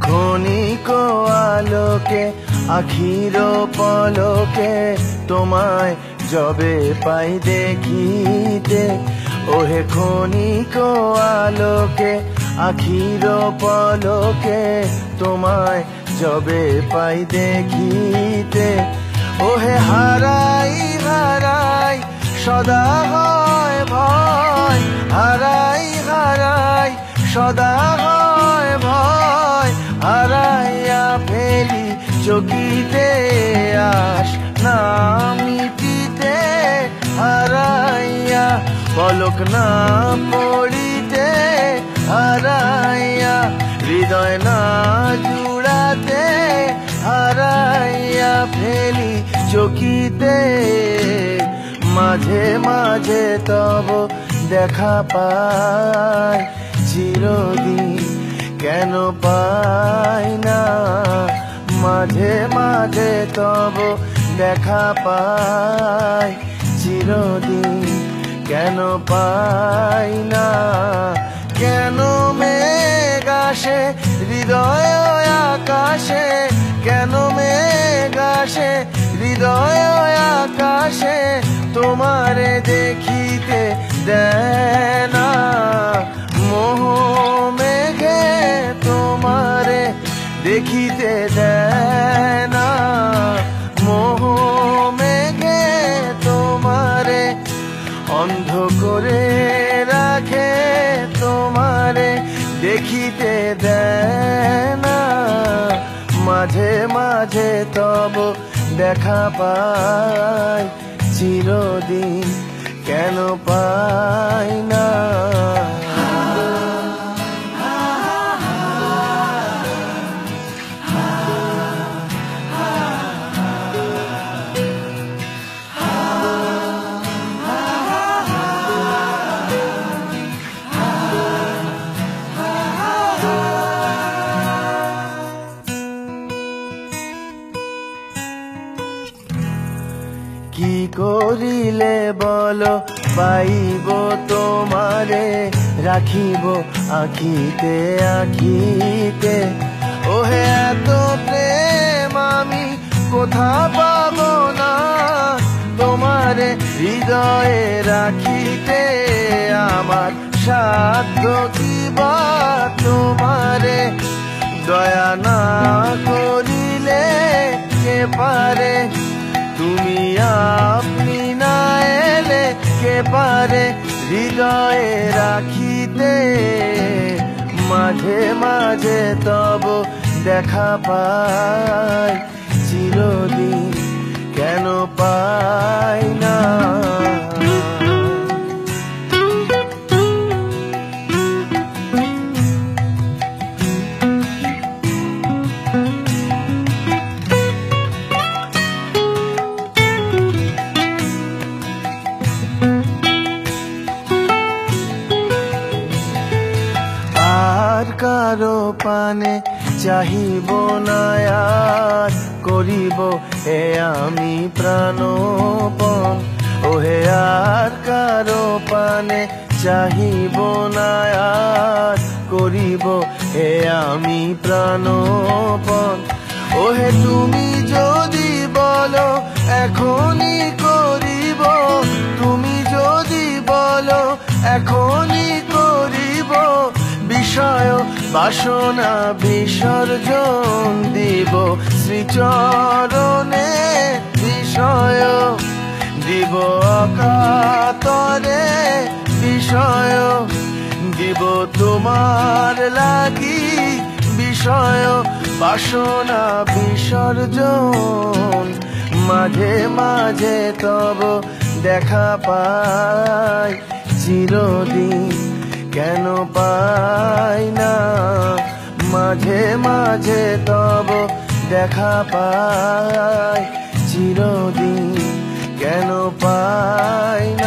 ক্ষণিক আলোকে আখির পলকে তোমায় যবে পাই দেখিতে, ওহে ক্ষণিক আলোকে আখির পলকে তোমায় যবে পাই দেখিতে, ওহে হারাই হারাই সদা হয় ভয়, হারাই হারাই সদা হয় ভয়, হারাইয়া ফেলি চকিতে আস না মিটিতে, হারাইয়া পলক না পড়িতে, হারাইয়া হৃদয় না জুড়াতে, হারাইয়া ফেলি চকিতে। মাঝে মাঝে তব দেখা পাই চিরদিন কেন পাই না, মাঝে মাঝে তব দেখা পাই চিরদিন কেন পাই না। কেন মেঘ আসে হৃদয় আকাশে, কেন মেঘ আসে হৃদয় আকাশে, তোমারে দেখিতে দেয় না মোহ মেঘে, তোমারে দেখিতে দেয় না মোহ মেঘে, তোমারে অন্ধ করে রাখে, তোমারে দেখিতে দেয় না। মাঝে মাঝে তব দেখা পাই চিরদিন কেন পাই না। কি করিলে বলো পাইব তোমারে, রাখিব আখিতে আখিতে, ওহে এত প্রেম আমি কোথা পাব না, তোমারে হৃদয়ে রাখিতে আমার সাধ্য কি বা, তোমারে দয়া না করিলে কে পারে, তুমি আপনি না এলে কে পারে হৃদয়ে রাখিতে। মাঝে মাঝে তব দেখা পাই চিরদিন কেন পাই না। কারো পানে চাহিব না আর, করিব এ আমি প্রাণপণ, ওহে আর কারো পানে চাহিব না আর, করিব এ আমি প্রাণপণ, ওহে তুমি যদি বলো এখনই করিব, তুমি যদি বলো এখনই করিব, বিষয় বাসনা বিসর্জন দিব শ্রীচরণে, বিষয় দিব অকাতরে, বিষয় দিব তোমার লাগি, বিষয় বাসনা বিসর্জন। মাঝে মাঝে তব দেখা পাই চিরদিন কেন পাই না, মাঝে মাঝে তব দেখা পাই চিরদিন কেন পাই না।